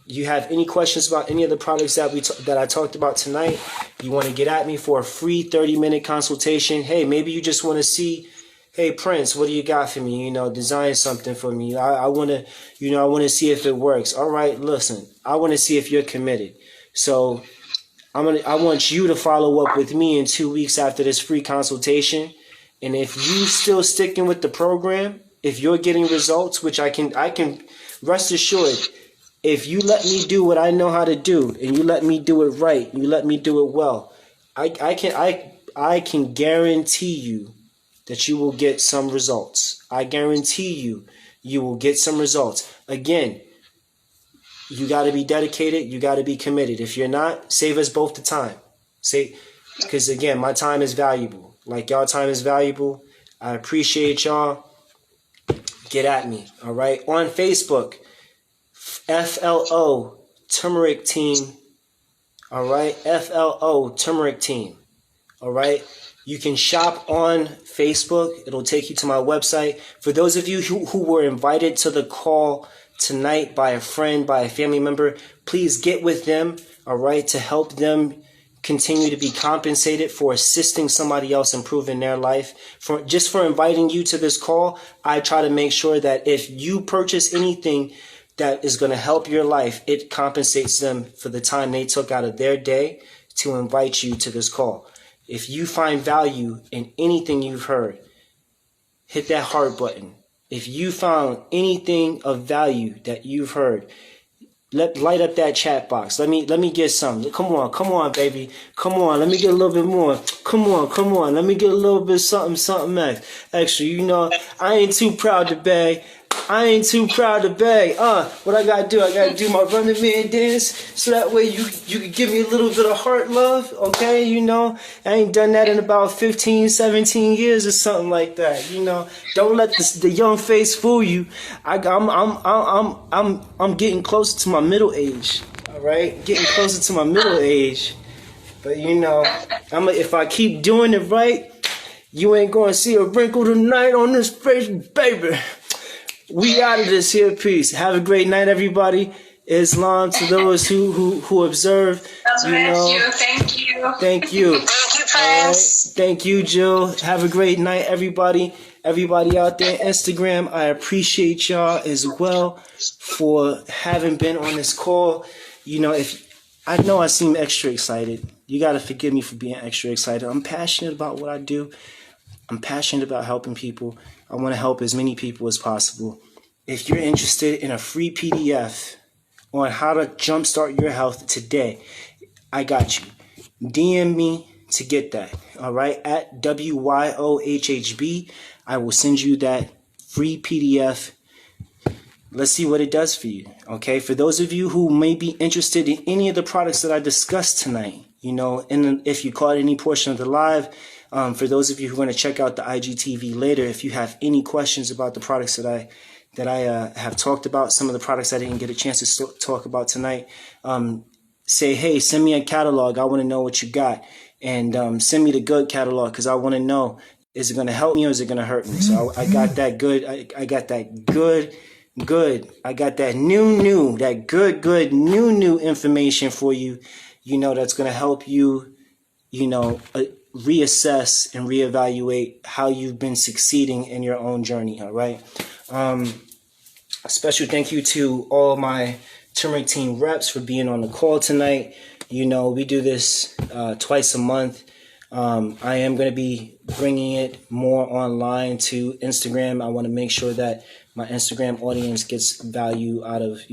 you have any questions about any of the products that I talked about tonight, you want to get at me for a free 30-minute consultation. Hey, maybe you just want to see, hey, Prince, what do you got for me? Design something for me. I want to see if it works. All right, listen, I want to see if you're committed. So I want you to follow up with me in 2 weeks after this free consultation. And if you still sticking with the program, if you're getting results, which I can rest assured, if you let me do what I know how to do, and you let me do it right, you let me do it well, I can guarantee you that you will get some results. I guarantee you will get some results. Again, you got to be dedicated. You got to be committed. If you're not, save us both the time. Because again, my time is valuable. Like y'all time is valuable. I appreciate y'all. Get at me. All right. On Facebook, FLO Turmeric Team. All right. FLO Turmeric Team. All right. You can shop on Facebook. It'll take you to my website. For those of you who were invited to the call tonight by a friend, by a family member, please get with them, all right, to help them continue to be compensated for assisting somebody else improving their life. For inviting you to this call, I try to make sure that if you purchase anything that is going to help your life, it compensates them for the time they took out of their day to invite you to this call. If you find value in anything you've heard, hit that heart button. If you found anything of value that you've heard, light up that chat box. Let me get some. Come on, baby. Come on, let me get a little bit more. Come on. Let me get a little bit something extra. I ain't too proud to beg. What I gotta do? I gotta do my running man dance, so that way you can give me a little bit of heart love, okay? I ain't done that in about 15, 17 years or something like that. Don't let the young face fool you. I'm getting closer to my middle age, all right? Getting closer to my middle age, but if I keep doing it right, you ain't gonna see a wrinkle tonight on this face, baby. We out of this here piece. Have a great night, everybody. Islam to those who observe. Thank you. Thank you. Thank you, Prince. Right. Thank you, Jill. Have a great night, everybody. Everybody out there, Instagram, I appreciate y'all as well for having been on this call. If I know I seem extra excited. You got to forgive me for being extra excited. I'm passionate about what I do. I'm passionate about helping people. I want to help as many people as possible. If you're interested in a free PDF on how to jumpstart your health today, I got you. DM me to get that. All right, at WYOHHB. I will send you that free PDF. Let's see what it does for you. Okay, for those of you who may be interested in any of the products that I discussed tonight, and if you caught any portion of the live, for those of you who are going to check out the IGTV later, if you have any questions about the products that I have talked about, some of the products I didn't get a chance to talk about tonight, say, hey, send me a catalog. I want to know what you got. And send me the good catalog, because I want to know, is it going to help me or is it going to hurt me? So I got that good. I got that good. I got that that good new information for you, that's going to help you, reassess and reevaluate how you've been succeeding in your own journey. All right. A special thank you to all my Turmeric team reps for being on the call tonight. We do this twice a month. I am going to be bringing it more online to Instagram. I want to make sure that my Instagram audience gets value out of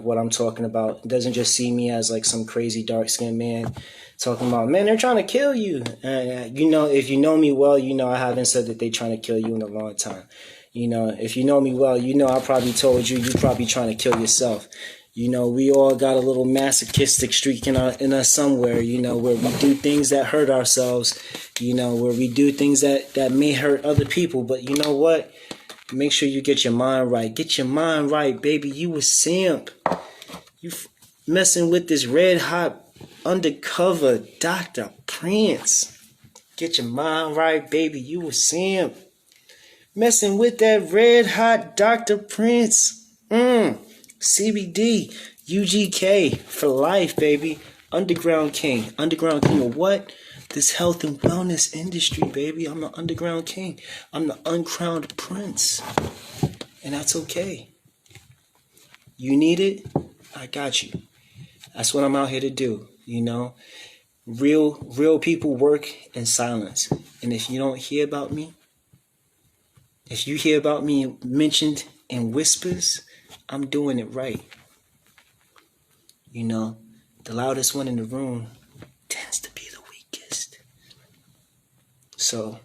what I'm talking about. It doesn't just see me as like some crazy dark-skinned man talking about, man, they're trying to kill you. If you know me well, I haven't said that they're trying to kill you in a long time. If you know me well, I probably told you, you're probably trying to kill yourself. We all got a little masochistic streak in us somewhere, where we do things that hurt ourselves, where we do things that may hurt other people. But you know what? Make sure you get your mind right. Get your mind right, baby. You a simp. You messing with this red hot undercover Dr. Prince. Get your mind right, baby. You a simp. Messing with that red hot Dr. Prince. CBD, UGK for life, baby. Underground king. Underground king of what? This health and wellness industry, baby. I'm the underground king. I'm the uncrowned prince. And that's okay. You need it? I got you. That's what I'm out here to do, Real people work in silence. And if you don't hear about me, if you hear about me mentioned in whispers, I'm doing it right. The loudest one in the room tends to be the weakest. So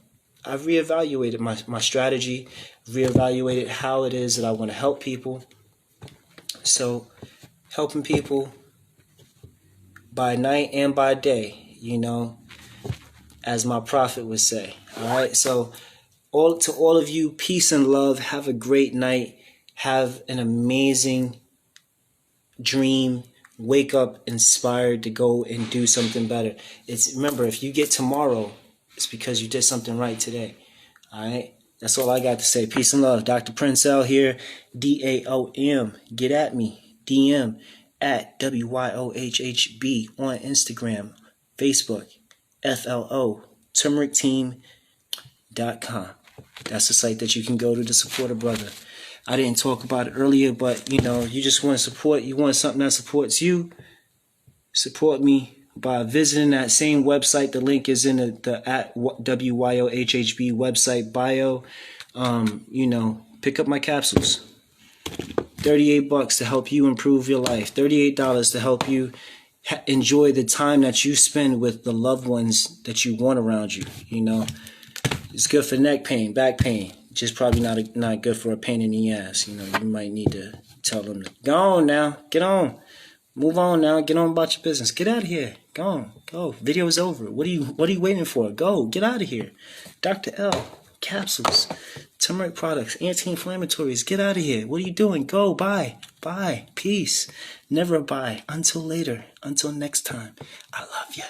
I've reevaluated my strategy, reevaluated how it is that I want to help people. So helping people by night and by day, as my prophet would say. All right. So to all of you, peace and love. Have a great night. Have an amazing dream. Wake up inspired to go and do something better. Remember, if you get tomorrow, it's because you did something right today. All right? That's all I got to say. Peace and love. Dr. Princell here. DAOM. Get at me. DM at WYOHHB on Instagram, Facebook, FLO, turmericteam.com. That's the site that you can go to support a brother. I didn't talk about it earlier, but you just want to support. You want something that supports you. Support me by visiting that same website. The link is in the at WYOHHB website bio. Pick up my capsules. $38 to help you improve your life. $38 to help you enjoy the time that you spend with the loved ones that you want around you. It's good for neck pain, back pain. Just probably not good for a pain in the ass. You might need to tell them, go on now, get on, move on now, get on about your business, get out of here, go on, go. Video is over. What are you waiting for? Go, get out of here. Dr. L, capsules, turmeric products, anti-inflammatories. Get out of here. What are you doing? Go, bye, peace. Never a bye. Until later. Until next time. I love you.